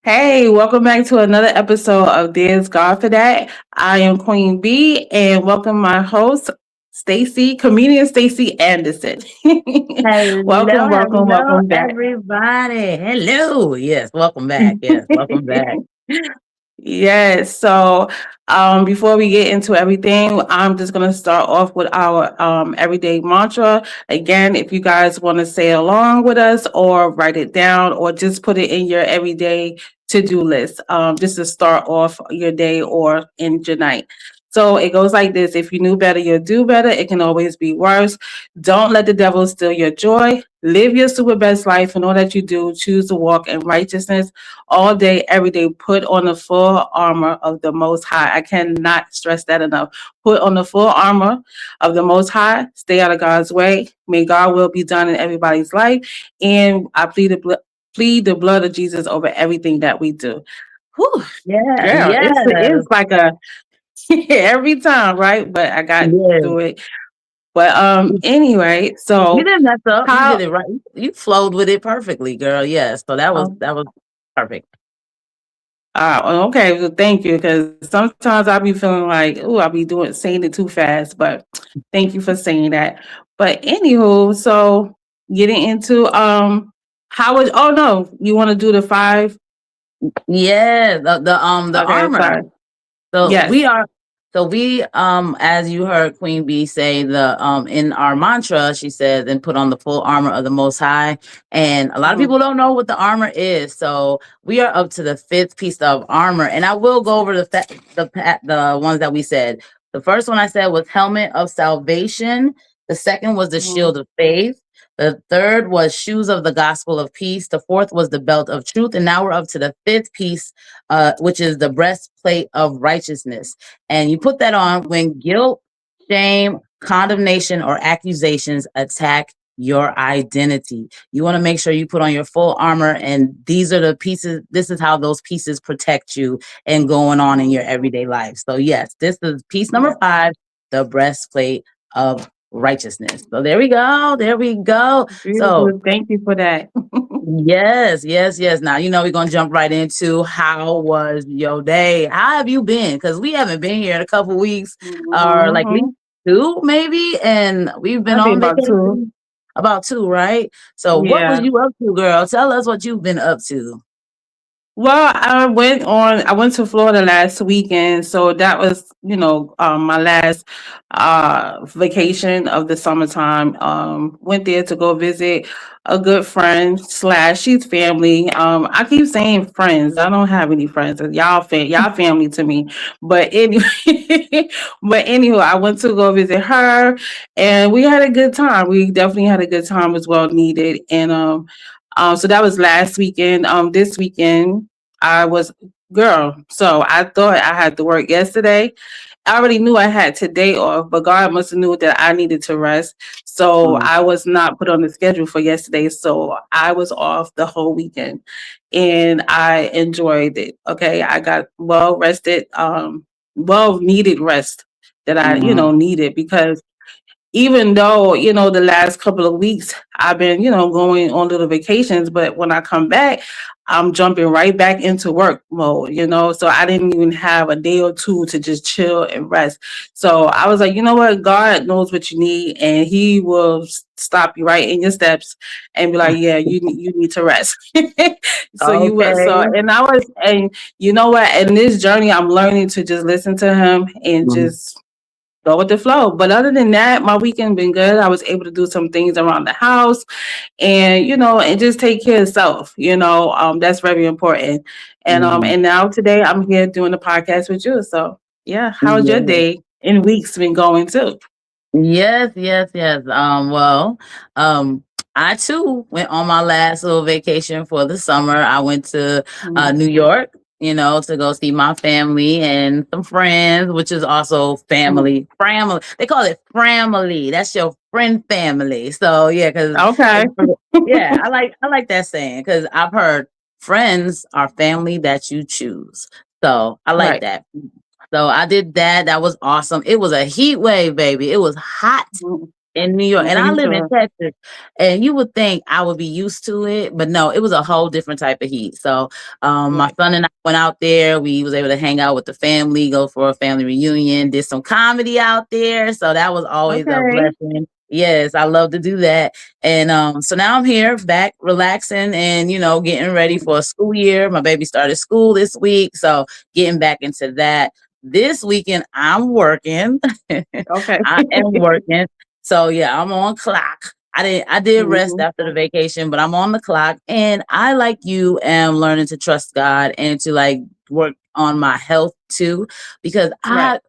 Hey, welcome back to another episode of There's God for That. I am Queen B, and welcome my host, Stacy, comedian Stacy Anderson. Hello, hello, welcome back. everybody. Hello. Yes, welcome back. Yes, welcome back. Yes. So, before we get into everything, I'm just gonna start off with our everyday mantra. Again, if you guys want to say along with us, or write it down, or just put it in your everyday to-do list, just to start off your day or end your night. So it goes like this: if you knew better, you'll do better. It can always be worse. Don't let the devil steal your joy. Live your super best life in all that you do. Choose to walk in righteousness all day, every day. Put on the full armor of the Most High. I cannot stress that enough. Put on the full armor of the Most High. Stay out of God's way. May God will be done in everybody's life. And I plead the blood of Jesus over everything that we do. Whew, Yeah, girl, yes, it's like a every time, right? But I got yes. through it. But anyway, You so didn't mess up. You did how it right. You flowed with it perfectly, girl. Yes. So that was perfect. Okay, well, thank you. Because sometimes I'll be feeling like, oh, I'll be saying it too fast. But thank you for saying that. But anywho, so getting into how was? Oh no, you want to do the five? Yeah, the Okay, armor. sorry. So we Yes. are so we as you heard Queen Bee say the in our mantra, she says, and put on the full armor of the Most High. And a lot of Mhm. people don't know what the armor is. So we are up to the fifth piece of armor, and I will go over the ones that we said. The first one I said was helmet of salvation. The second was the Mhm. shield of faith. The third was shoes of the gospel of peace. The fourth was the belt of truth. And now we're up to the fifth piece, which is the breastplate of righteousness. And you put that on when guilt, shame, condemnation, or accusations attack your identity. You want to make sure you put on your full armor, and these are the pieces. This is how those pieces protect you and going on in your everyday life. So, yes, this is piece number Yeah. five, the breastplate of righteousness. So, there we go. There we go. So, Beautiful. Thank you for that. yes, yes, yes. Now, we're going to jump right into how was your day? How have you been? Because we haven't been here in a couple weeks, or like at least Mhm. two, maybe. And we've been That'd be on about two. vacation about two, right? So, what was Yeah. you up to, girl? Tell us what you've been up to. Well, I went to Florida last weekend, so that was, my last vacation of the summertime. Went there to go visit a good friend slash she's family. I keep saying friends. I don't have any friends. Y'all family to me. But anyway, but anywho, I went to go visit her, and we had a good time. We definitely had a good time, as well needed. And so that was last weekend. This weekend I was girl. So I thought I had to work yesterday. I already knew I had today off, but God must have knew that I needed to rest. So Mm. I was not put on the schedule for yesterday. So I was off the whole weekend, and I enjoyed it. Okay, I got well rested, well needed rest that I Mm. needed, because even though the last couple of weeks I've been going on little vacations, but when I come back, I'm jumping right back into work mode. So I didn't even have a day or two to just chill and rest. So I was like, you know what, God knows what you need, and He will stop you right in your steps and be like, yeah, you need to rest. So you will. So, Okay. and I was, and you know what, in this journey I'm learning to just listen to Him and Mm. just go with the flow. But other than that, my weekend been good. I was able to do some things around the house, and and just take care of self. That's very important. Mm. And now today I'm here doing the podcast with you. So yeah, how's your Yeah. day and weeks been going too? Yes, yes, yes. Um, I too went on my last little vacation for the summer. I went to New Mhm. York, to go see my family and some friends, which is also Mhm. family. Family. They call it family. That's your friend family. So yeah, because Okay. yeah, I like that saying because I've heard friends are family that you choose. So I like Right. that. So I did that. That was awesome. It was a heat wave, baby. It was hot. in New York, I'm and I pretty live in sure. Texas, and you would think I would be used to it, but no, it was a whole different type of heat. So, my Right. son and I went out there. We was able to hang out with the family, go for a family reunion, did some comedy out there. So that was always a Okay. blessing. Yes, I love to do that. And so now I'm here back relaxing and getting ready for a school year. My baby started school this week, so getting back into that. This weekend I'm working. Okay. I am working. So yeah, I'm on clock. I did rest Mhm. after the vacation, but I'm on the clock, and I, like you, am learning to trust God and to like work on my health too. Because Right.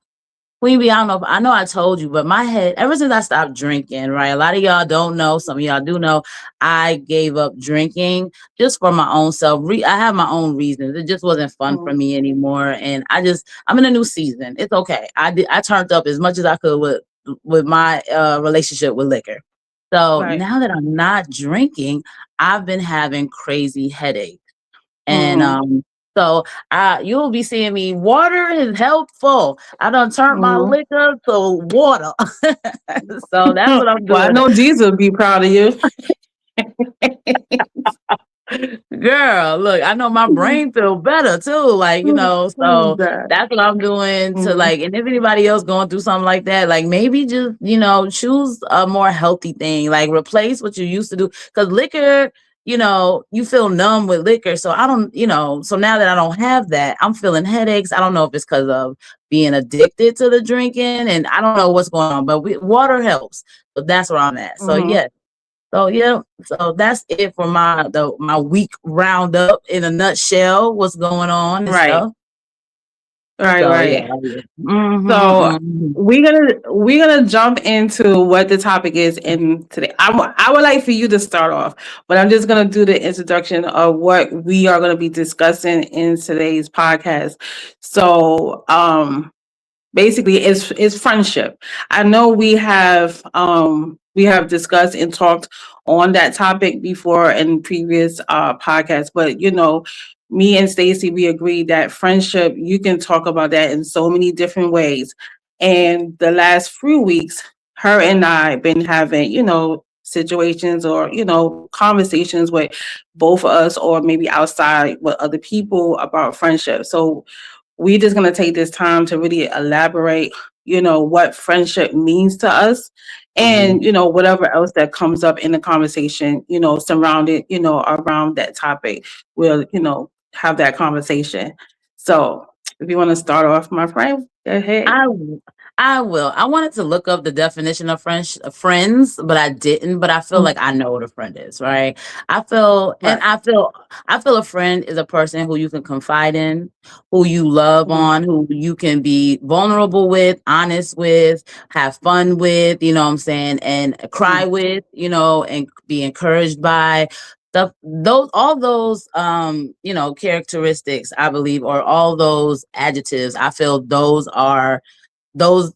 Queen Bee, I know I told you, but my head, ever since I stopped drinking, right? A lot of y'all don't know, some of y'all do know, I gave up drinking just for my own self. I have my own reasons. It just wasn't fun for Mhm. me anymore. And I'm in a new season. It's okay. I turned up as much as I could with my relationship with liquor. So Right. now that I'm not drinking, I've been having crazy headaches. And Mhm. so you'll be seeing me. Water is helpful. I done turned my Mhm. liquor to water. So that's what I'm Well, I doing. know Jesus would be proud of you. Girl, look, I know my Mhm. brain feel better too. Like, Oh, so God. that's what I'm doing to Mhm. like, and if anybody else going through something like that, like maybe just, choose a more healthy thing, like replace what you used to do. Cause liquor, you feel numb with liquor. So I don't, so now that I don't have that, I'm feeling headaches. I don't know if it's because of being addicted to the drinking, and I don't know what's going on, but water helps. So that's where I'm at. So Mhm. yeah, so yeah, so that's it for my week roundup in a nutshell. What's going on and Right. stuff. Right, So yeah, right. yeah. Mm-hmm, So mm-hmm. we're gonna jump into what the topic is in today. I would like for you to start off, but I'm just gonna do the introduction of what we are gonna be discussing in today's podcast. So basically it's friendship. I know we have discussed and talked on that topic before in previous podcasts, but me and Stacy, we agreed that friendship, you can talk about that in so many different ways. And the last few weeks, her and I been having situations or conversations with both of us or maybe outside with other people about friendship. So we're just going to take this time to really elaborate, what friendship means to us, and, whatever else that comes up in the conversation, surrounded, around that topic. We'll, have that conversation. So if you want to start off, my friend, go ahead. I w- I will. I wanted to look up the definition of friends, but I didn't. But I feel Mm. like I know what a friend is, right? I feel, and Right. I feel a friend is a person who you can confide in, who you love Mhm. on, who you can be vulnerable with, honest with, have fun with. You know what I'm saying? And cry Mhm. with. And be encouraged by. All those characteristics, I believe, or all those adjectives, I feel those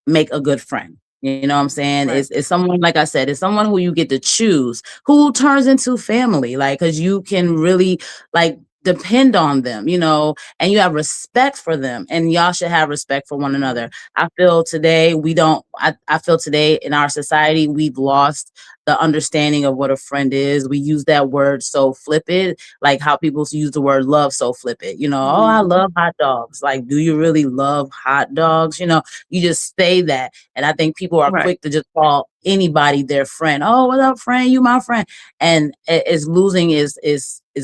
make a good friend. You know what I'm saying? Right. It's someone, like I said, it's someone who you get to choose, who turns into family, like, because you can really like depend on them, and you have respect for them, and y'all should have respect for one another. I feel today we don't, I feel today in our society, we've lost the understanding of what a friend is. We use that word so flippant, like how people use the word love so flippant. Oh, I Mhm. love hot dogs. Like, do you really love hot dogs? You just say that. And I think people are Right. quick to just call anybody their friend. Oh, what up, friend? You my friend. And it's losing is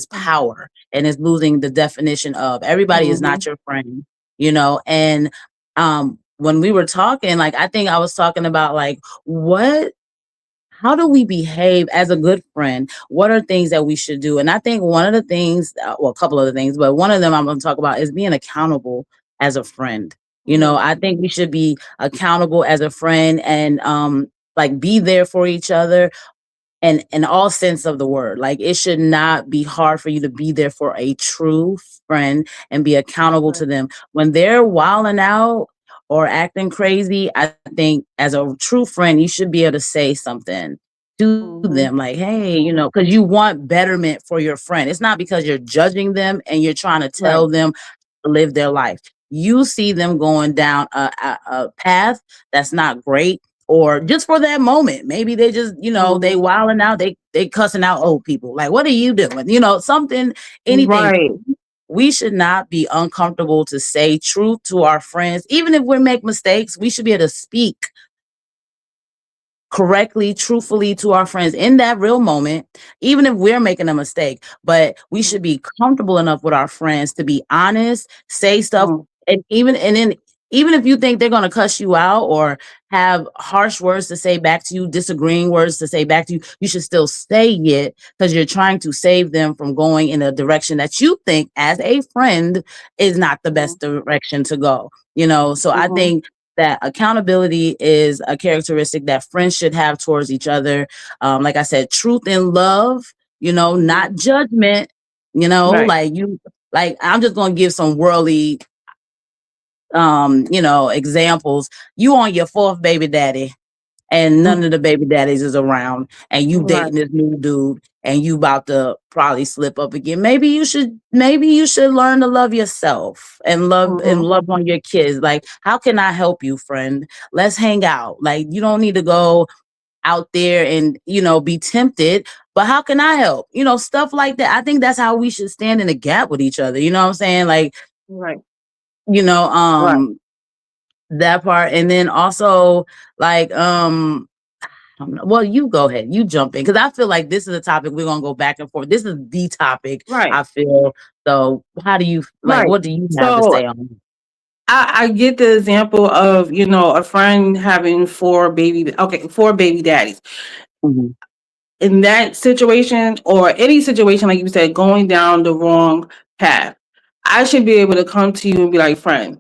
power, and it's losing the definition of everybody is Mhm. not your friend, and when we were talking, like, I think I was talking about like what how do we behave as a good friend? What are things that we should do? And I think one of the things, well, a couple of the things, but one of them I'm going to talk about is being accountable as a friend. Mhm. I think we should be accountable as a friend, and like be there for each other, and in all sense of the word. Like, it should not be hard for you to be there for a true friend and be accountable Right. to them when they're wilding out or acting crazy. I think as a true friend, you should be able to say something to Mhm. them, like, hey, because you want betterment for your friend. It's not because you're judging them and you're trying to Right. tell them to live their life. You see them going down a path that's not great, or just for that moment. Maybe they just, they Mhm. wilding out, they cussing out old people. Like, what are you doing? Something, anything. Right. We should not be uncomfortable to say truth to our friends. Even if we make mistakes, we should be able to speak correctly, truthfully to our friends in that real moment, even if we're making a mistake. But we should be comfortable enough with our friends to be honest, say stuff, Mhm. and even if you think they're gonna cuss you out or have harsh words to say back to you, disagreeing words to say back to you, you should still say it because you're trying to save them from going in a direction that you think, as a friend, is not the Mhm. best direction to go. So I Mhm. think that accountability is a characteristic that friends should have towards each other. Like I said, truth and love, not judgment, Right. like I'm just gonna give some worldly examples. You on your fourth baby daddy and none Mhm. of the baby daddies is around and you Right. dating this new dude and you about to probably slip up again. Maybe you should learn to love yourself and Mhm. love on your kids. Like, how can I help you, friend? Let's hang out. Like, you don't need to go out there and be tempted, but how can I help? Stuff like that. I think that's how we should stand in a gap with each other. You know what I'm saying? Like, Right. you know, Right. um, that part. And then also, like, I don't know. Well, you go ahead. You jump in because I feel like this is a topic we're gonna go back and forth. This is the topic, Right. I feel. So, how do you like? Right. What do you have to So say on it? I get the example of, a friend having four baby daddies. Mhm. In that situation or any situation, like you said, going down the wrong path, I should be able to come to you and be like, friend,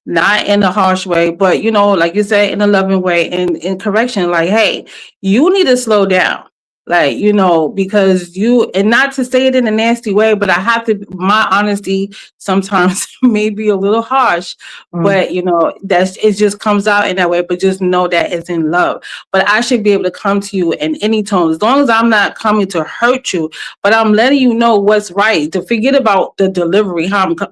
not in a harsh way, but like you said, in a loving way, and in correction, like, hey, you need to slow down. Like, because and not to say it in a nasty way, but I have to, my honesty sometimes may be a little harsh, Mm, but it just comes out in that way, but just know that it's in love. But I should be able to come to you in any tone, as long as I'm not coming to hurt you, but I'm letting you know what's right. To forget about the delivery,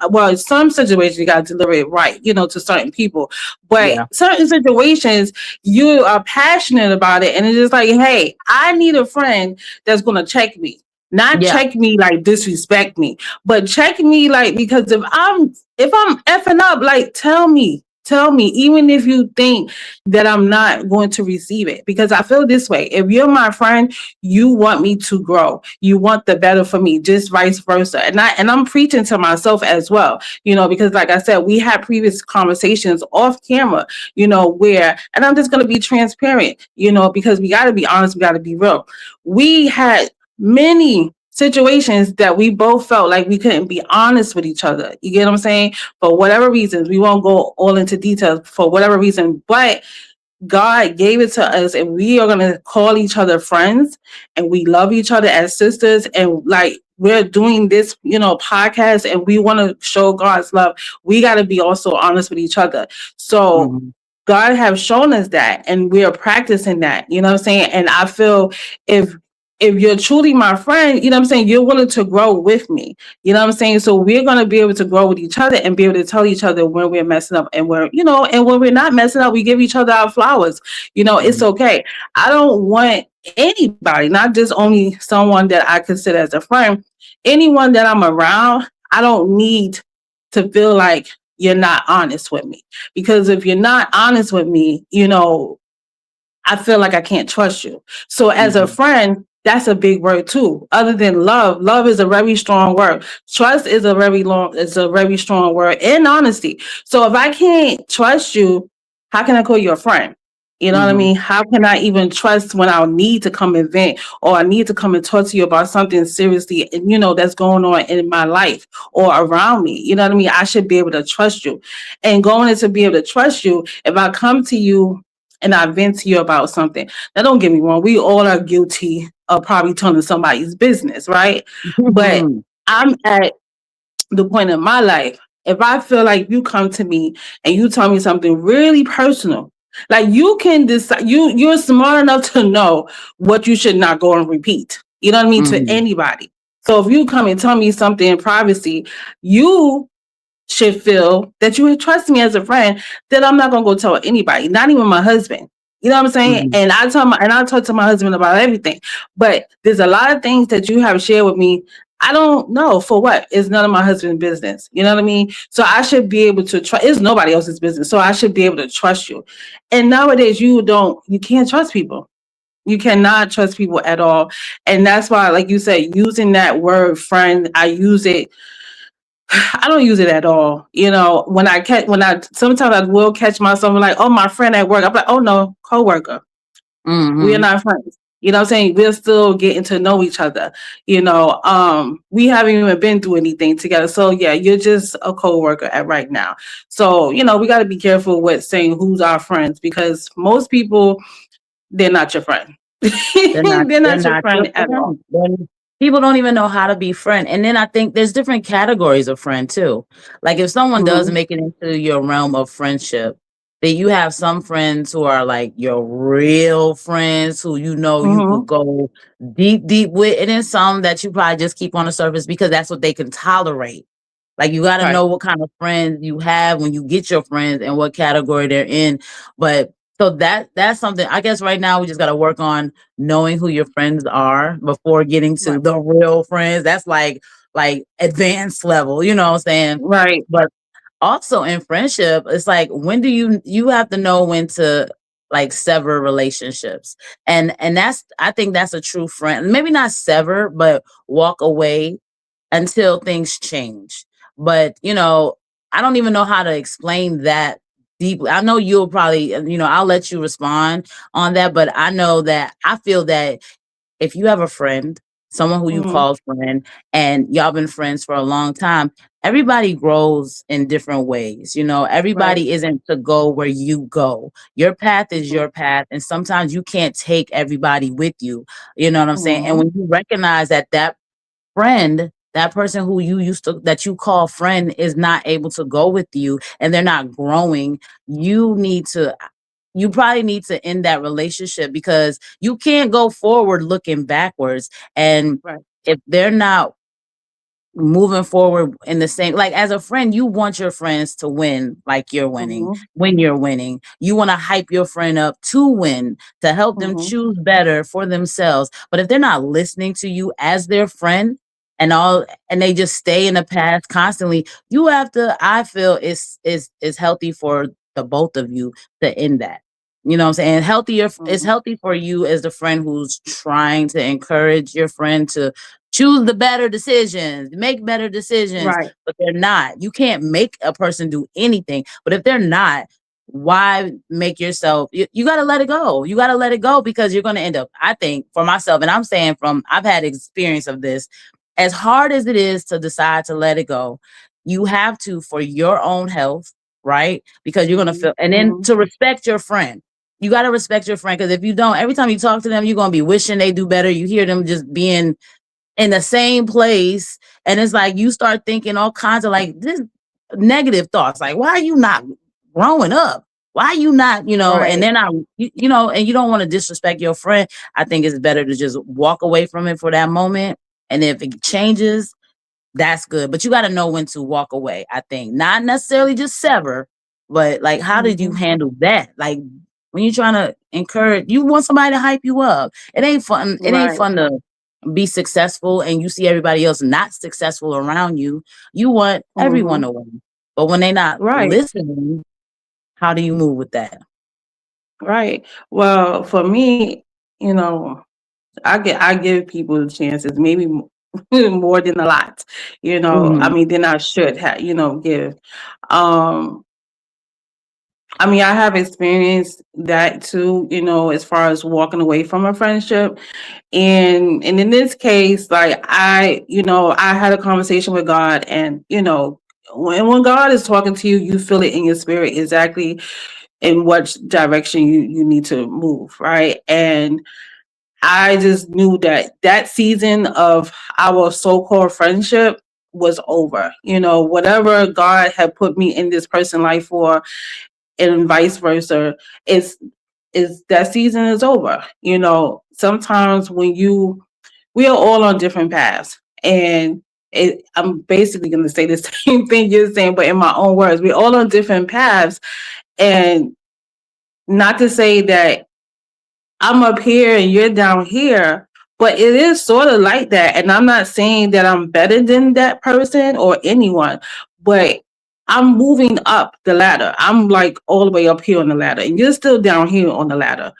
well, in some situations you got to deliver it right, to certain people, but yeah. certain situations you are passionate about it, and it's just like, hey, I need a friend that's gonna check me. Not Yeah. check me like disrespect me, but check me like, because if I'm effing up, like, tell me, even if you think that I'm not going to receive it. Because I feel this way. If you're my friend, you want me to grow. You want the better for me, just vice versa. And I'm preaching to myself as well, because like I said, we had previous conversations off camera, where, and I'm just gonna be transparent, because we gotta be honest, we gotta be real. We had many situations that we both felt like we couldn't be honest with each other. You get what I'm saying? For whatever reasons, we won't go all into details for whatever reason, but God gave it to us, and we are going to call each other friends, and we love each other as sisters. And like, we're doing this, podcast, and we want to show God's love. We got to be also honest with each other. So Mhm. God have shown us that, and we are practicing that. You know what I'm saying? And I feel if you're truly my friend, you know what I'm saying, you're willing to grow with me. You know what I'm saying? So we're gonna be able to grow with each other and be able to tell each other when we're messing up, and and when we're not messing up, we give each other our flowers. It's Mhm. okay. I don't want anybody, not just only someone that I consider as a friend, anyone that I'm around, I don't need to feel like you're not honest with me. Because if you're not honest with me, I feel like I can't trust you. So as a Mhm. friend, that's a big word too. Other than love, love is a very strong word. Trust is a very strong word, and honesty. So if I can't trust you, how can I call you a friend? You know what I Mhm. mean? How can I even trust when I need to come and vent, or I need to come and talk to you about something seriously, and that's going on in my life or around me? You know what I mean? I should be able to trust you. And going into be able to trust you, if I come to you and I vent to you about something. Now, don't get me wrong, we all are guilty of probably telling somebody's business, right? But I'm at the point in my life, if I feel like you come to me and you tell me something really personal, like, you can decide, you're smart enough to know what you should not go and repeat. You know what I mean? To Mhm. anybody. So if you come and tell me something in privacy, you should feel that you trust me as a friend, that I'm not gonna go tell anybody, not even my husband. You know what I'm saying? Mhm. And I talk to my husband about everything. But there's a lot of things that you have shared with me. I don't know for what. It's none of my husband's business. You know what I mean? So I should be able to trust. It's nobody else's business. So I should be able to trust you. And nowadays you can't trust people. You cannot trust people at all. And that's why, like you said, using that word friend, I use it. I don't use it at all. You know, sometimes I will catch myself like, oh, my friend at work. I'm like, oh no, coworker. We are Mhm. not friends. You know what I'm saying? We're still getting to know each other. We haven't even been through anything together. So yeah, you're just a coworker at right now. So, we got to be careful with saying who's our friends because most people, they're not your friend. They're They're not your not your friend at all. friend. People don't even know how to be friend. And then I think there's different categories of friend too. Like if someone does Mhm. make it into your realm of friendship, then you have some friends who are like your real friends who you could Mhm. go deep, deep with, and then some that you probably just keep on the surface because that's what they can tolerate. Like you got to Right. know what kind of friends you have when you get your friends and what category they're in. But so that's something I guess right now we just got to work on knowing who your friends are before getting to Right. the real friends. That's like advanced level, you know what I'm saying? Right. But also in friendship, it's like when do you have to know when to like sever relationships. And that's I think that's a true friend. Maybe not sever, but walk away until things change. But, I don't even know how to explain that deeply. I know you'll probably, I'll let you respond on that, but I know that I feel that if you have a friend, someone who you Mhm. call friend, and y'all been friends for a long time, everybody grows in different ways. Right. Everybody isn't to go where you go. Your path is Mhm. your path, and sometimes you can't take everybody with you. You know what I'm saying? And Mhm. when you recognize that friend, that person who that you call friend is not able to go with you and they're not growing, you probably need to end that relationship because you can't go forward looking backwards. And Right. if they're not moving forward in the same, like as a friend, you want your friends to win like you're winning. Mhm. When you're winning, you want to hype your friend up to win, to help them Mhm. choose better for themselves. But if they're not listening to you as their friend and they just stay in the past constantly, you have to, I feel is healthy for the both of you to end that. You know what I'm saying? It's Mhm. healthy for you as the friend who's trying to encourage your friend to choose the better decisions, make better decisions, Right. but they're not. You can't make a person do anything. But if they're not, why make yourself, you got to let it go. You got to let it go because you're going to end up, I think, for myself, and I'm saying I've had experience of this, as hard as it is to decide to let it go, you have to for your own health, right? Because you're going to Mhm. feel, and then Mhm. to respect your friend. You got to respect your friend because if you don't, every time you talk to them, you're going to be wishing they do better. You hear them just being in the same place. And it's like you start thinking all kinds of like this negative thoughts. Like, why are you not growing up? Why are you not, and Right. they're not, and you don't want to disrespect your friend. I think it's better to just walk away from it for that moment. And if it changes, that's good. But you got to know when to walk away, I think. Not necessarily just sever, but like, how did you Mhm. handle that? Like, when you're trying to encourage, you want somebody to hype you up. It ain't fun. It ain't Right. fun to be successful and you see everybody else not successful around you. You want everyone Mhm. to win. But when they're not Right. listening, how do you move with that? Right. Well, for me, you know, I give people chances, maybe more than a lot. I Mhm. mean, then I should have, give. Um, I mean, I have experienced that too, as far as walking away from a friendship. And in this case, like I had a conversation with God, and when God is talking to you, you feel it in your spirit exactly in what direction you need to move, right? And I just knew that that season of our so-called friendship was over. Whatever God had put me in this person life for, and vice versa, is that season is over. Sometimes we are all on different paths, and I'm basically going to say the same thing you're saying, but in my own words, we're all on different paths, and not to say that I'm up here and you're down here. But it is sort of like that. And I'm not saying that I'm better than that person or anyone, but I'm moving up the ladder. I'm like all the way up here on the ladder, and you're still down here on the ladder,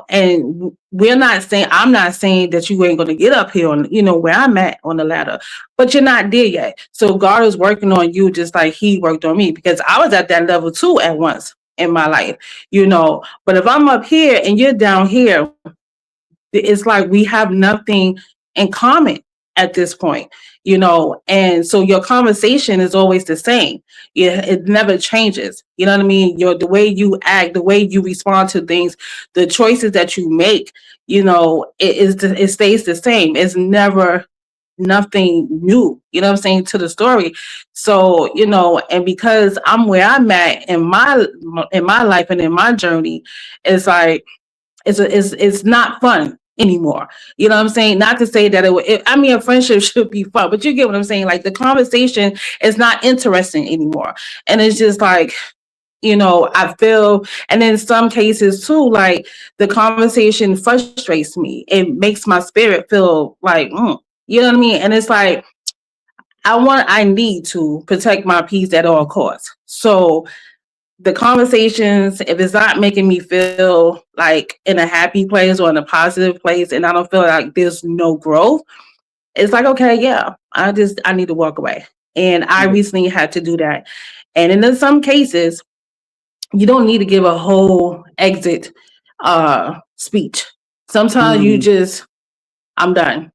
And I'm not saying that you ain't going to get up here on, where I'm at on the ladder, but you're not there yet. So God is working on you just like He worked on me, because I was at that level too at once in my life, But if I'm up here and you're down here, it's like we have nothing in common at this point, and so your conversation is always the same. It never changes. You know what I mean? The way you act, the way you respond to things, the choices that you make, it stays the same. It's never nothing new, what I'm saying, to the story. So, and because I'm where I'm at in my life and in my journey, it's like it's not fun anymore. You know what I'm saying? Not to say that a friendship should be fun, but you get what I'm saying? Like, the conversation is not interesting anymore. And it's just like, I feel, and in some cases too, like, the conversation frustrates me. It makes my spirit feel like, you know what I mean? And it's like, I need to protect my peace at all costs. So the conversations, if it's not making me feel like in a happy place or in a positive place, and I don't feel like there's no growth, it's like, okay, yeah, I need to walk away. And I recently had to do that. And in some cases, you don't need to give a whole exit speech. Sometimes you just, I'm done.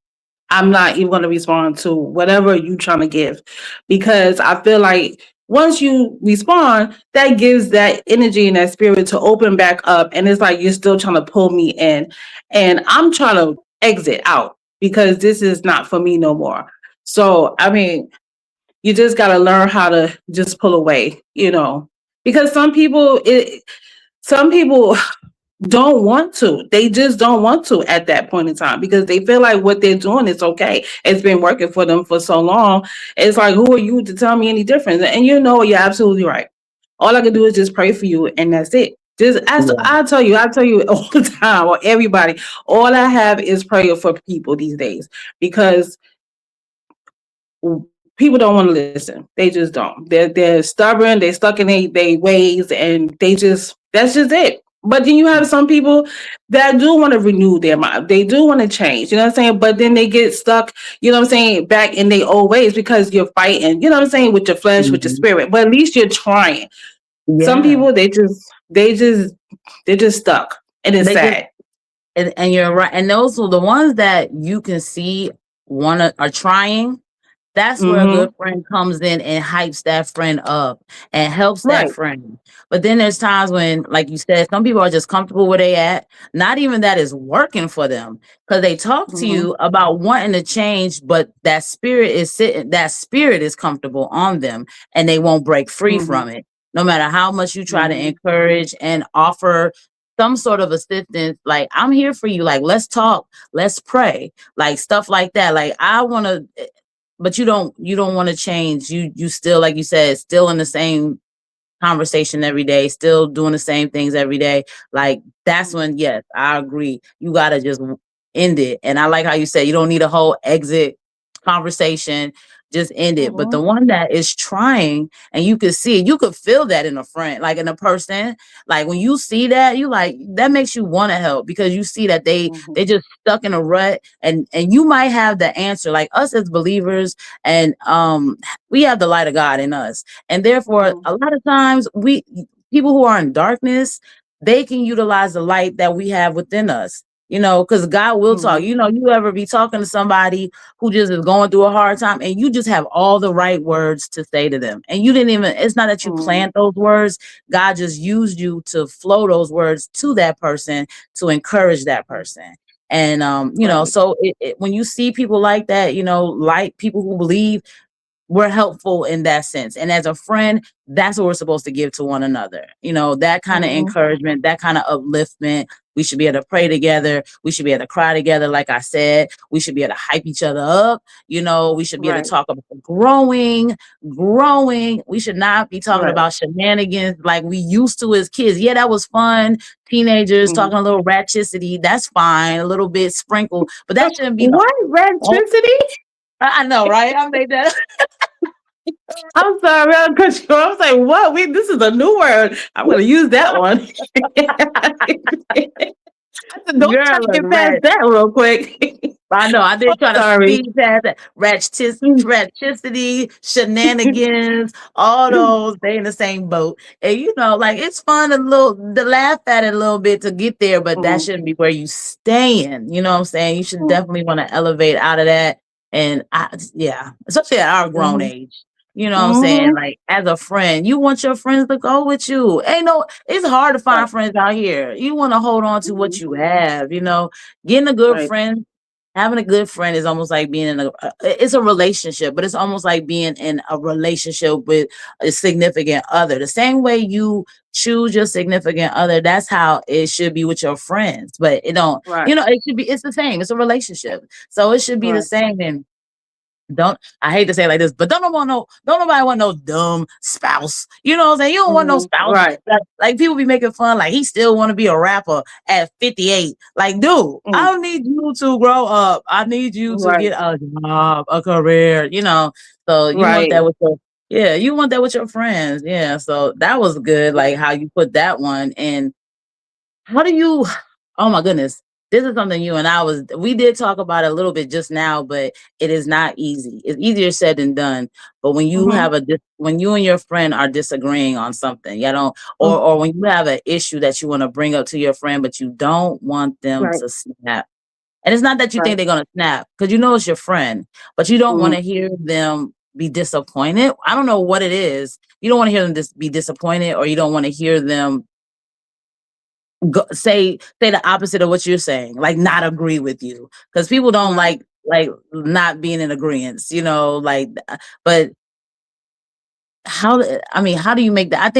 I'm not even going to respond to whatever you trying to give, because I feel like once you respond, that gives that energy and that spirit to open back up. And it's like you're still trying to pull me in. And I'm trying to exit out because this is not for me no more. So, you just got to learn how to just pull away, because some people don't want to. They just don't want to at that point in time, because they feel like what they're doing is okay. It's been working for them for so long. It's like, who are you to tell me any different? And you're absolutely right. All I can do is just pray for you, and that's it. Just ask, I tell you all the time, or everybody. All I have is prayer for people these days, because people don't want to listen. They just don't. They're stubborn. They're stuck in their ways, and that's just it. But then you have some people that do want to renew their mind. They do want to change, you know what I'm saying? But then they get stuck, you know what I'm saying, back in their old ways, because you're fighting, you know what I'm saying, with your flesh, with your spirit. But at least you're trying. Yeah. Some people, they're just stuck, and it's sad. And you're right. And those are the ones that you can see are trying. That's where a good friend comes in and hypes that friend up and helps that friend. But then there's times when, like you said, some people are just comfortable where they at. Not even that is working for them, because they talk to you about wanting to change, but that spirit is comfortable on them, and they won't break free from it. No matter how much you try to encourage and offer some sort of assistance, like, I'm here for you. Like, let's talk, let's pray, like stuff like that. Like, I want to. But you don't want to change. You still, like you said, still in the same conversation every day, still doing the same things every day. Like, that's when, yes, I agree. You got to just end it. And I like how you said you don't need a whole exit conversation. Just end it. But the one that is trying, and you could see it, you could feel that in a friend, like in a person. Like, when you see that, you like, that makes you want to help, because you see that they just stuck in a rut, and you might have the answer. Like, us as believers, and we have the light of God in us, and therefore a lot of times people who are in darkness, they can utilize the light that we have within us. Because God will talk. You ever be talking to somebody who just is going through a hard time, and you just have all the right words to say to them. And you didn't even, it's not that you planned those words. God just used you to flow those words to that person to encourage that person. And, so when you see people like that, like people who believe, we're helpful in that sense. And as a friend, that's what we're supposed to give to one another. That kind of encouragement, that kind of upliftment. We should be able to pray together. We should be able to cry together. Like I said, we should be able to hype each other up. You know, we should be able Right. to talk about growing. We should not be talking Right. about shenanigans like we used to as kids. Yeah, that was fun. Teenagers Mhm. talking a little ratchicity, that's fine, a little bit sprinkled, but that shouldn't be the What? Electricity? I know, right? I made that. I'm sorry, I'm cut you off. I was like, what? This is a new word. I'm gonna use that one. Don't try Girl, to look, get past that real quick. I know, I did try to Sorry. speed past that. Ratchicity, shenanigans, all those, they in the same boat. And you know, like it's fun to laugh at it a little bit to get there, but that Mhm. shouldn't be where you staying. You know what I'm saying? You should Mhm. definitely want to elevate out of that. And yeah, especially at our grown Mhm. age. You know what I'm saying? Mhm. Like as a friend, you want your friends to go with you. It's hard to Right. find friends out here. You want to hold on to what Mhm. you have, you know. Getting a good Right. friend, having a good friend is almost like being in it's a relationship, but it's almost like being in a relationship with a significant other. The same way you choose your significant other, that's how it should be with your friends. But it don't, Right. you know, it's the same. It's a relationship. So it should be the Right. same. And I hate to say it like this, but don't nobody want no dumb spouse. You know what I'm saying? You don't want no Mhm. spouse. Right. Like people be making fun, like he still want to be a rapper at 58. Like, dude, I Mhm. don't need you to grow up. I need you to Right. get a job, a career, you know. So you want Right. that with you want that with your friends. Yeah. So that was good, like how you put that one. And how do you oh my goodness. This is something we did talk about it a little bit just now, but it is not easy. It's easier said than done. But when you Mhm. when you and your friend are disagreeing on something, you don't, Mhm. or when you have an issue that you want to bring up to your friend, but you don't want them Right. to snap. And it's not that you think Right. they're gonna snap, because you know it's your friend, but you don't want Mhm. to hear them be disappointed. I don't know what it is. You don't want to hear them be disappointed, or you don't want to hear them say the opposite of what you're saying, like not agree with you, because people don't Right. like not being in agreement, you know, like. But how do you make that?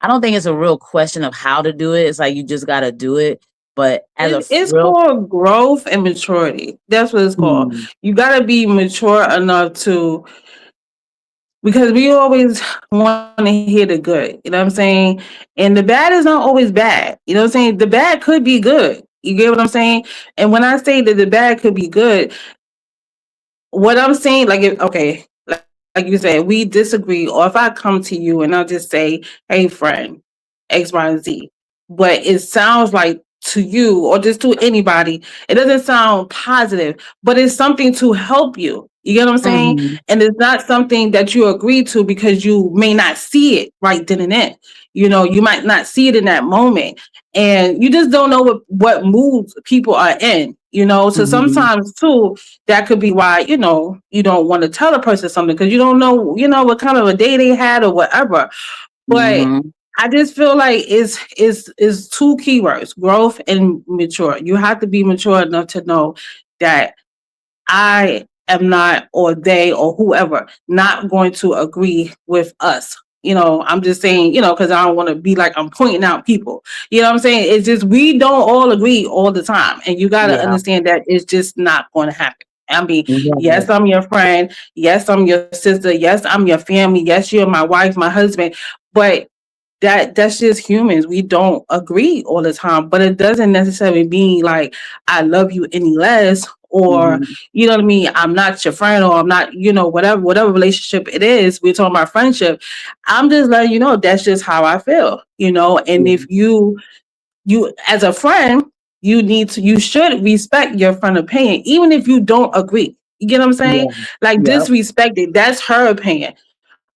I don't think it's a real question of how to do it. It's like you just got to do it. But as a It's real called growth and maturity. That's what it's called. Mm, You got to be mature enough to, because we always want to hear the good, you know what I'm saying? And the bad is not always bad. You know what I'm saying? The bad could be good. You get what I'm saying? And when I say that the bad could be good, what I'm saying, like, okay, like you said, we disagree, or if I come to you and I'll just say, hey, friend, X, Y, and Z, but it sounds like to you or just to anybody, it doesn't sound positive, but it's something to help you. You get what I'm saying? mhm, And it's not something that you agree to because you may not see it right then and then. You know, you might not see it in that moment. And you just don't know what moods people are in, you know? So mhm, sometimes too, that could be why, you know, you don't want to tell a person something because you don't know, you know, what kind of a day they had or whatever. But mhm. I just feel like it's two keywords: growth and mature. You have to be mature enough to know that I am not, or they, or whoever, not going to agree with us. You know, I'm just saying, you know, because I don't want to be like I'm pointing out people. You know what I'm saying? It's just we don't all agree all the time. And you got to Yeah, understand that it's just not going to happen. I mean, yes, right. I'm your friend. Yes, I'm your sister. Yes, I'm your family. Yes, you're my wife, my husband. But that's just humans. We don't agree all the time, but it doesn't necessarily mean like I love you any less, or Mhm, you know what I mean, I'm not your friend, or I'm not, you know, whatever relationship it is, we're talking about friendship. I'm just letting you know that's just how I feel, you know. And yeah, if you as a friend, you should respect your friend opinion, even if you don't agree. You get what I'm saying? yeah, Like yep, disrespect it. That's her opinion,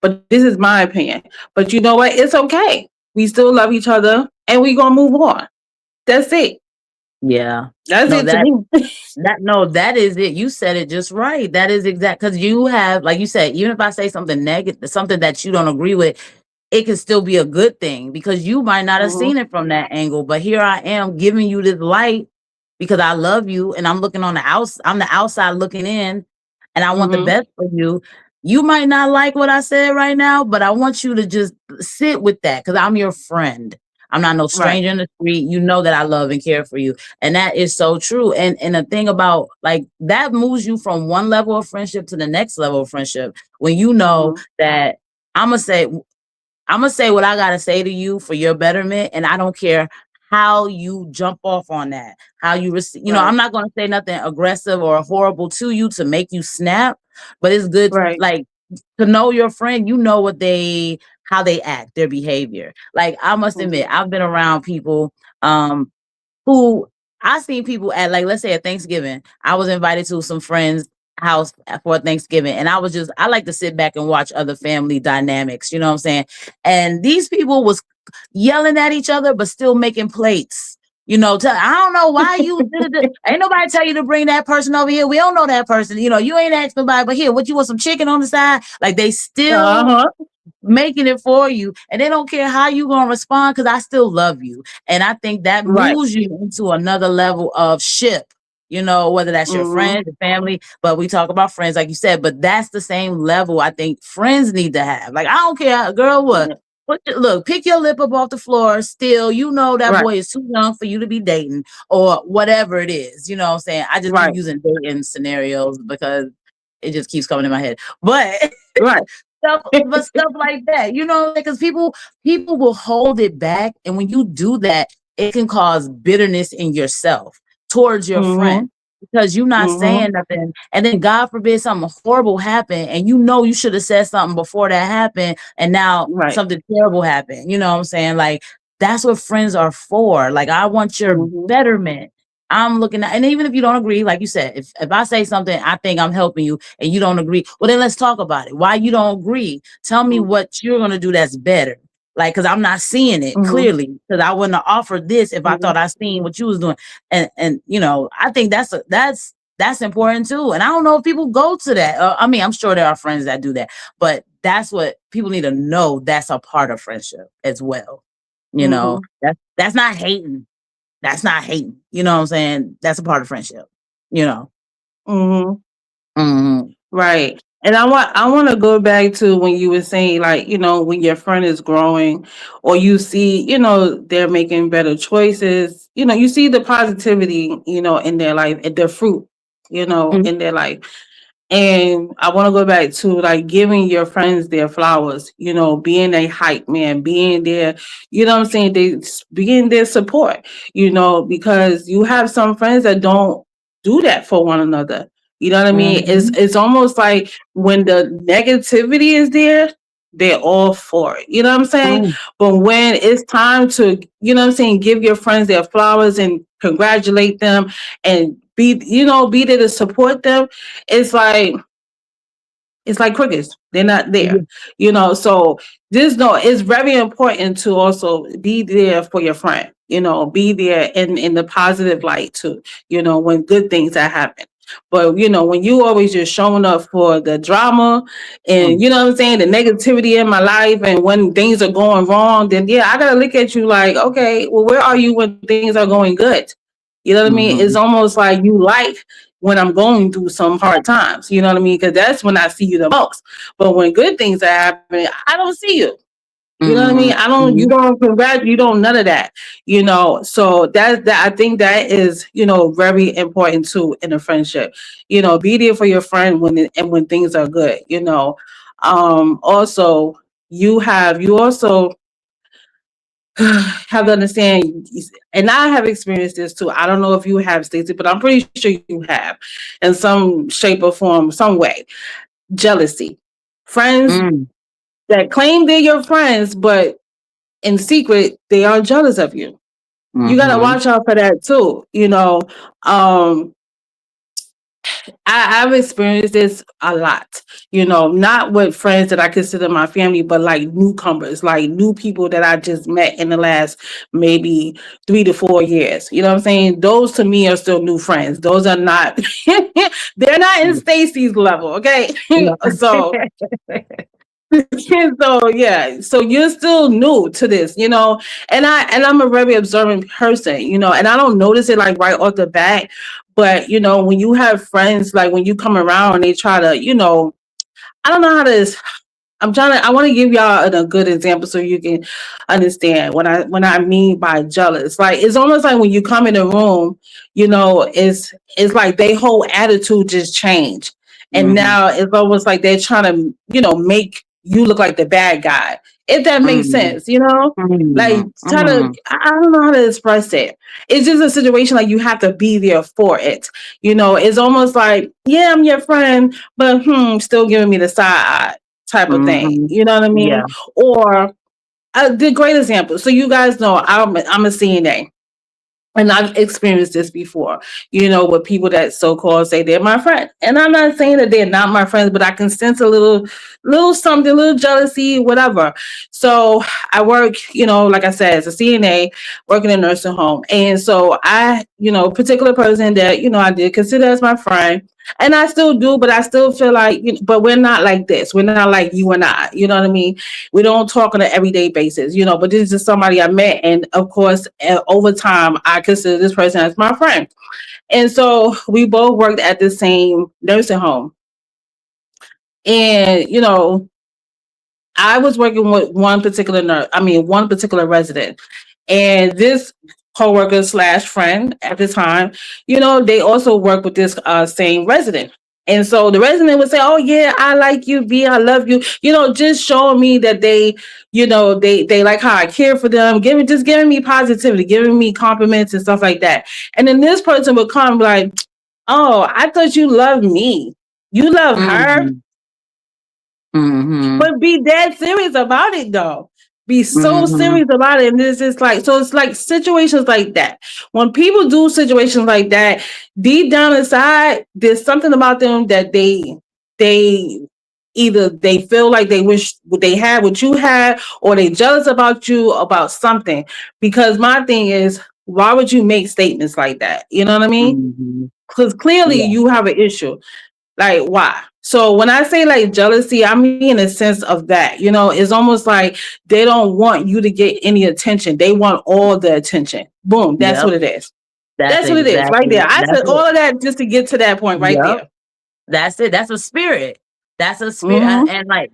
but this is my opinion. But you know what? It's okay. We still love each other and we gonna move on. That's it. yeah. That's No, it to me. that is it. You said it just right. That is exact, because you have, like you said, even if I say something negative, something that you don't agree with, it can still be a good thing, because you might not have Mhm, seen it from that angle. But here I am giving you this light because I love you, and I'm looking on the outside. I'm the outside looking in, and I want the mhm, best for you. You might not like what I said right now, but I want you to just sit with that, because I'm your friend. I'm not no Right. stranger in the street. You know that I love and care for you. And that is so true. And the thing about like that moves you from one level of friendship to the next level of friendship when you know Mhm. that I'm gonna say I'm gonna say what I gotta say to you for your betterment, and I don't care how you jump off on that, how you receive. You know, Right. I'm not gonna say nothing aggressive or horrible to you to make you snap, but it's good Right. like to know your friend. You know what they how they act, their behavior. Like I must admit, Mhm. I've been around people who I seen people at like let's say at Thanksgiving. I was invited to some friends house for Thanksgiving and I like to sit back and watch other family dynamics, you know what I'm saying? And these people was yelling at each other but still making plates. You know, I don't know why you did it. Ain't nobody tell you to bring that person over here. We don't know that person. You know, you ain't asked nobody, but here, what you want some chicken on the side? Like they still Uh-huh. making it for you and they don't care how you gonna respond because I still love you. And I think that Right. moves you into another level of ship, you know, whether that's your Mhm. friends, your family, but we talk about friends like you said, but that's the same level I think friends need to have. Like I don't care, girl, look, pick your lip up off the floor. Still, you know that Right. boy is too young for you to be dating, or whatever it is. You know what I'm saying? I just keep Right. using dating scenarios because it just keeps coming in my head. But Right. stuff like that, you know, because people will hold it back, and when you do that, it can cause bitterness in yourself towards your friend Mhm. because you're not Mhm. saying nothing, and then God forbid something horrible happened, and you know you should have said something before that happened, and now Right. something terrible happened. You know what I'm saying? Like that's what friends are for. Like I want your Mhm. betterment. I'm looking at, and even if you don't agree, like you said, if I say something, I think I'm helping you, and you don't agree, well then let's talk about it. Why you don't agree? Tell me Mhm. what you're gonna do that's better. Like, cause I'm not seeing it Mhm. clearly. Cause I wouldn't have offered this if I Mhm. thought I seen what you was doing. And you know, I think that's important too. And I don't know if people go to that. I mean, I'm sure there are friends that do that, but that's what people need to know. That's a part of friendship as well. You know, Mhm. that's not hating. That's not hating. You know what I'm saying? That's a part of friendship, you know? Mhm. Mhm. Right. And I want to go back to when you were saying like, when your friend is growing or you see, they're making better choices, you see the positivity, in their life and the fruit, Mhm. in their life. And I want to go back to like giving your friends their flowers, being a hype man, being there, what I'm saying, being their support, because you have some friends that don't do that for one another. You know what I mean? It's Mhm. it's almost like when the negativity is there, they're all for it. You know what I'm saying? Mm. But when it's time to, what I'm saying, give your friends their flowers and congratulate them and be there to support them, it's like crickets. They're not there. Yeah. So just know it's very important to also be there for your friend. Be there in the positive light too. When good things are happening. But when you always just showing up for the drama and Mm. what I'm saying, the negativity in my life, and when things are going wrong, then yeah, I gotta look at you like, okay, well, where are you when things are going good? You know what I mean? It's Mhm. almost like you like when I'm going through some hard times. You know what I mean? Because that's when I see you the most. But when good things are happening, I don't see you. You know what I mean? Mhm. You Mhm. don't congratulate, you don't none of that. So that I think that is, very important too in a friendship. Be there for your friend when things are good. Also you also have to understand, and I have experienced this too. I don't know if you have, Stacey, but I'm pretty sure you have, in some shape or form, some way. Jealousy, friends Mm. that claim they're your friends, but in secret they are jealous of you. You got to Mhm. watch out for that too. Um, I've experienced this a lot, not with friends that I consider my family, but like newcomers, like new people that I just met in the last maybe 3 to 4 years. You know what I'm saying? Those to me are still new friends. Those are not, they're not in Stacy's level. Okay. Yeah. So, so yeah, so you're still new to this, and I'm a very observant person, and I don't notice it like right off the bat. But when you have friends, like when you come around and they try to, I don't know how to I want to give y'all a good example so you can understand when I mean by jealous. Like, it's almost like when you come in a room, it's like their whole attitude just changed. And Mm-hmm. now it's almost like they're trying to, make you look like the bad guy. If that makes Mm-hmm. sense, like try to, Mm-hmm. I don't know how to express it. It's just a situation like you have to be there for it. It's almost like, yeah, I'm your friend, but still giving me the side eye type of thing. Mm-hmm. You know what I mean? Yeah. Or the great example. So you guys know I'm a CNA. And I've experienced this before, with people that so-called say they're my friend. And I'm not saying that they're not my friends, but I can sense a little something, a little jealousy, whatever. So I work, like I said, as a CNA, working in a nursing home. And so particular person that, I did consider as my friend, and I still do, but I still feel like, but we're not like this. We're not like you and I, you know what I mean? We don't talk on an everyday basis, but this is somebody I met. And of course, over time, I consider this person as my friend. And so we both worked at the same nursing home. And, I was working with one particular one particular resident. And this coworker slash friend at the time, they also work with this same resident. And so the resident would say, "Oh yeah, I like you, B, I love you." Just showing me that they like how I care for them, giving me positivity, giving me compliments and stuff like that. And then this person would come like, "Oh, I thought you loved me. You love her." Mm-hmm. Mm-hmm. But be dead serious about it though. Be so Mm-hmm. serious about it. And this is like, so it's like situations like that. When people do situations like that, deep down inside, there's something about them that they either they feel like they wish they had what you had, or they jealous about you about something. Because my thing is, why would you make statements like that? You know what I mean? Mm-hmm. Because clearly Yeah. you have an issue. Like, why? So when I say like jealousy, I mean in a sense of that, it's almost like they don't want you to get any attention. They want all the attention. Boom. That's Yep. what it is. That's That's what it is right exactly there. I that's said all it. of that just to get to that point right Yep. there. That's it. That's a spirit. That's a spirit. Mm-hmm. And like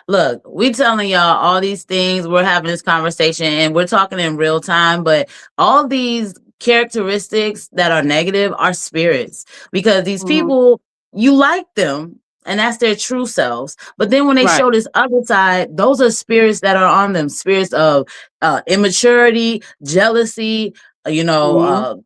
look, we telling y'all all these things. We're having this conversation and we're talking in real time, but all these characteristics that are negative are spirits, because these Mm-hmm. people, you like them and that's their true selves. But then when they Right. show this other side, those are spirits that are on them, spirits of immaturity, jealousy, you know, Mm-hmm.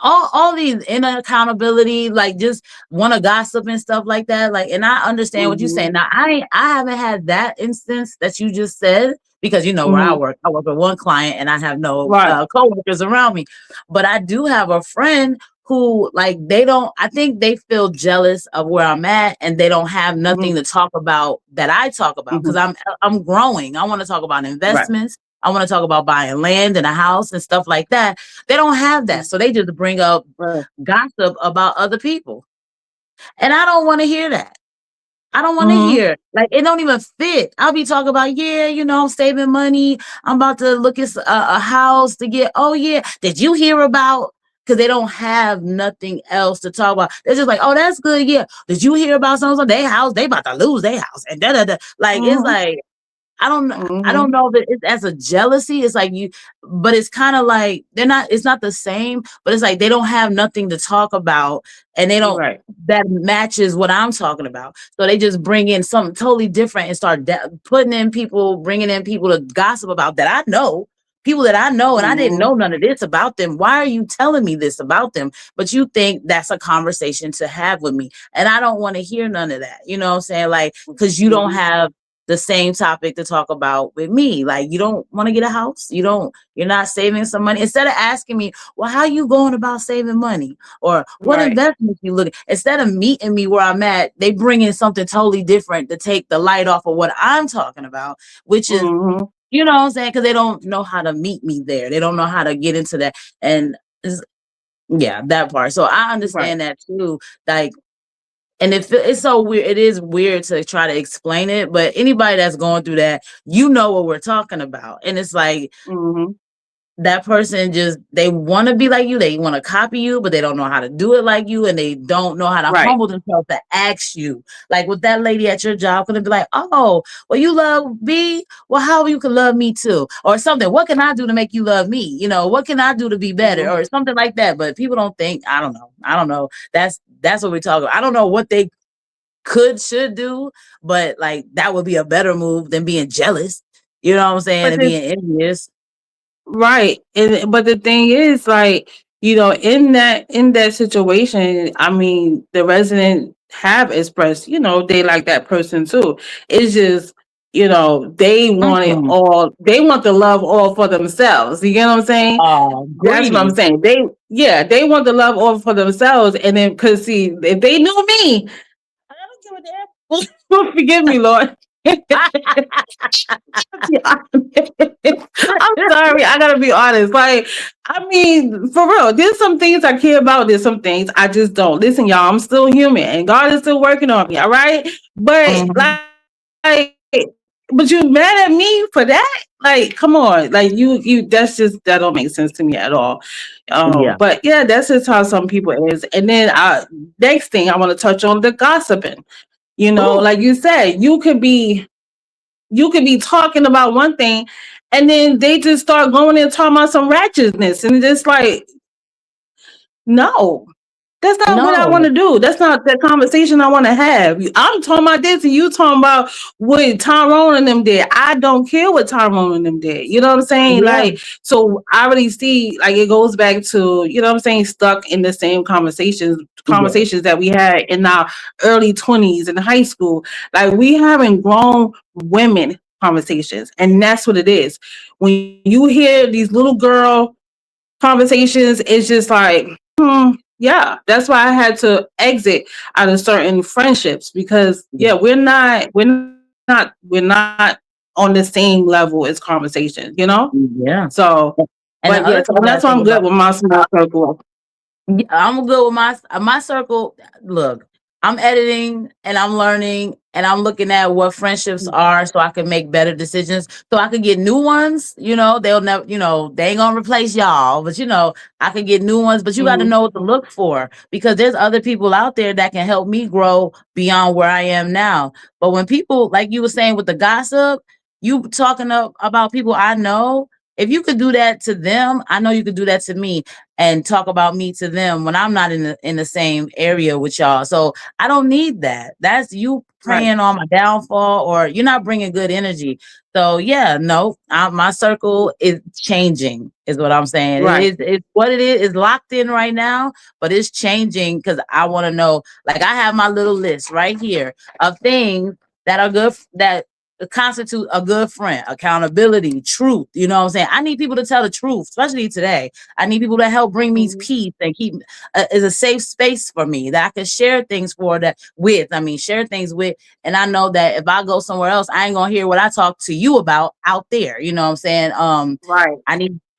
all these inner accountability, like just want to gossip and stuff like that. Like, and I understand what you're Mm-hmm. saying. Now, I haven't had that instance that you just said, because where Mm-hmm. I work with one client and I have no Right. coworkers around me. But I do have a friend who, like, I think they feel jealous of where I'm at, and they don't have nothing Mm-hmm. to talk about that I talk about, Mm-hmm. because I'm growing. I want to talk about Right. investments. I want to talk about buying land and a house and stuff like that. They don't have that. So they just bring up Right. gossip about other people. And I don't want to hear that. I don't want to Mm-hmm. hear, like, it don't even fit. I'll be talking about, yeah, I'm saving money. I'm about to look at a house to get, oh yeah, did you hear about, because they don't have nothing else to talk about. They're just like, oh, that's good. Yeah. Did you hear about someone, their house? They about to lose their house. And da da da. Like, it's Mm-hmm. like, I Mm-hmm. don't know if it's as a jealousy. It's like but it's kind of like it's not the same, but it's like they don't have nothing to talk about, and they don't, Right. that matches what I'm talking about. So they just bring in something totally different and start bringing in people to gossip about that I know. People that I know, and I didn't Mm-hmm. know none of this about them. Why are you telling me this about them? But you think that's a conversation to have with me. And I don't want to hear none of that. You know what I'm saying? Like, because you don't Mm-hmm. have the same topic to talk about with me. Like, you don't want to get a house. You're not saving some money. Instead of asking me, well, how you going about saving money? Or what Right. investments you looking? Instead of meeting me where I'm at, they bring in something totally different to take the light off of what I'm talking about, which is, Mm-hmm. you know what I'm saying? Because they don't know how to meet me there. They don't know how to get into that. And yeah, that part. So I Right. understand that too. Like, and it's so weird. It is weird to try to explain it, but anybody that's going through that, what we're talking about. And it's like, Mm-hmm. that person just, they want to be like you, they want to copy you, but they don't know how to do it like you, and they don't know how to Right. humble themselves to ask you. Like with that lady at your job, gonna be like, oh, well, you love me, well, how you can love me too, or something. What can I do to make you love me? You know, what can I do to be better, Mhm. or something like that. But people don't think. I don't know. That's what we're talking about. I don't know what they should do, but like that would be a better move than being jealous. You know what I'm saying? But And the being envious. Right. And but the thing is, like, in that situation, I mean, the resident have expressed, they like that person too. It's just, they want it Mm-mm. all, they want the love all for themselves. You get what I'm saying? That's what I'm Greedy. saying. They want the love all for themselves. And then, cause see, if they knew me, I don't give a damn. Forgive me, Lord. I'm sorry. I gotta be honest. Like, I mean, for real, there's some things I care about. There's some things I just don't. Listen, y'all, I'm still human and God is still working on me. All right. But Mhm. like, but you mad at me for that? Like, come on. Like that don't make sense to me at all. Yeah. But yeah, that's just how some people is. And then next thing I want to touch on the gossiping. Ooh. Like you said, you could be talking about one thing and then they just start going and talking about some ratchetness and it's like, no, that's not what I want No. to do. That's not the conversation I want to have. I'm talking about this and you talking about what Tyrone and them did. I don't care what Tyrone and them did. You know what I'm saying? Yeah. Like, so I already see, like, it goes back to, you know what I'm saying, stuck in the same conversations Yeah. conversations that we had in our early 20s in high school. Like, we having grown women conversations, and that's what it is. When you hear these little girl conversations, it's just like, yeah, that's why I had to exit out of certain friendships because Yeah. yeah, we're not on the same level as conversations. Yeah. So, And the but yeah, other so thing you gotta that's why think I'm good about, with my small circle. yeah, I'm good with my circle. Look, I'm editing and I'm learning and I'm looking at what friendships are so I can make better decisions. So I can get new ones. They'll never, they ain't gonna replace y'all, but I can get new ones. But you got to Mhm. know what to look for because there's other people out there that can help me grow beyond where I am now. But when people, like you were saying with the gossip, you talking about people I know. If you could do that to them, I know you could do that to me and talk about me to them when I'm not in the same area with y'all. So I don't need that. That's you Right, preying on my downfall, or you're not bringing good energy. So yeah, no, my circle is changing, is what I'm saying. It right, is, it's what it is. It's locked in right now, but it's changing because I want to know. Like I have my little list right here of things that are good that constitute a good friend: accountability, truth. You know what I'm saying? I need people to tell the truth, especially today. I need people to help bring me mhm, peace and keep is a safe space for me that I can share things share things with. And I know that if I go somewhere else, I ain't gonna hear what I talk to you about out there. You know what I'm saying? right,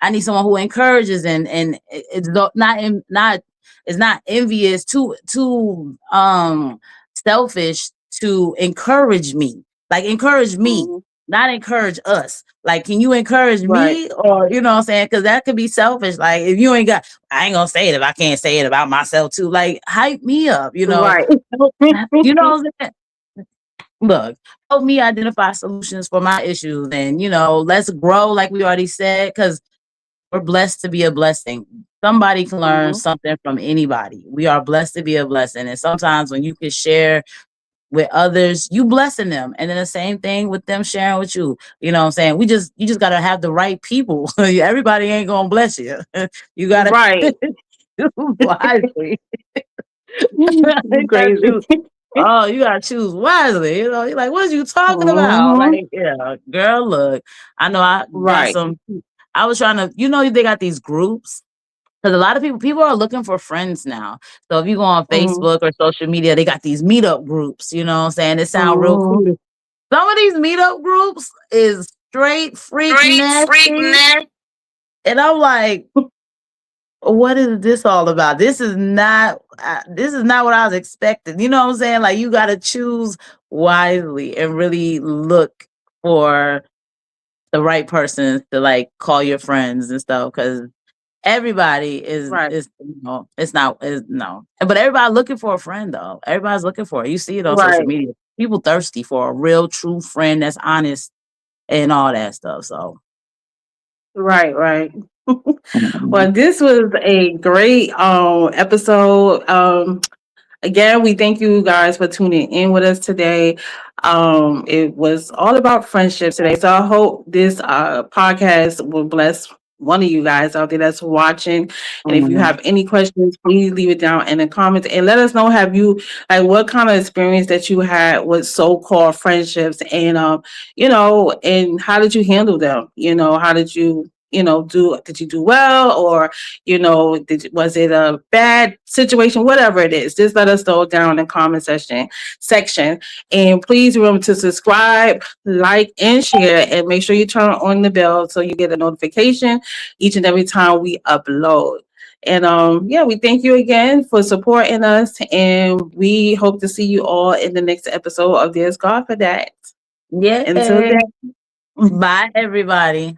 I need someone who encourages and it's not envious, too selfish to encourage me. Like encourage me, mhm, not encourage us. Like, can you encourage right, me? Or you know what I'm saying? Because that could be selfish. Like if you ain't got, I ain't gonna say it if I can't say it about myself too. Like hype me up, right. you know what I'm saying? Look, help me identify solutions for my issues and let's grow like we already said, because we're blessed to be a blessing. Somebody can learn Mhm. something from anybody. We are blessed to be a blessing. And sometimes when you can share with others, you blessing them. And then the same thing with them sharing with you. You know what I'm saying? You just gotta have the right people. Everybody ain't gonna bless you. You gotta Right. choose wisely. You You gotta crazy. choose. Oh, you gotta choose wisely. You're like, what are you talking about? Mhm. Like, yeah, girl, look, I know I got Right. some. I was trying to, they got these groups because a lot of people are looking for friends now. So if you go on Mhm. Facebook or social media, they got these meetup groups. You know what I'm saying? It sound real Mhm. cool. Some of these meetup groups is straight freak Straight freak nasty, nasty. and I'm like, what is this all about? This is not what I was expecting. You know what I'm saying? Like you got to choose wisely and really look for the right person to like call your friends and stuff, because everybody Right. is it's not is no, but everybody looking for a friend though. Everybody's looking for it. You see it on social Right. media. People thirsty for a real, true friend that's honest and all that stuff. So Right. Right. Well, this was a great episode. Again, we thank you guys for tuning in with us today. It was all about friendships today. So I hope this podcast will bless one of you guys out there that's watching. And if you Mhm. have any questions, please leave it down in the comments and let us know, have you, like, what kind of experience that you had with so-called friendships, and and how did you handle them? How did you did you do well, or was it a bad situation? Whatever it is, just let us know down in the comment section. And please remember to subscribe, like, and share, and make sure you turn on the bell so you get a notification each and every time we upload. And yeah, we thank you again for supporting us, and we hope to see you all in the next episode of There's God for That. Yeah. Until then. Bye everybody.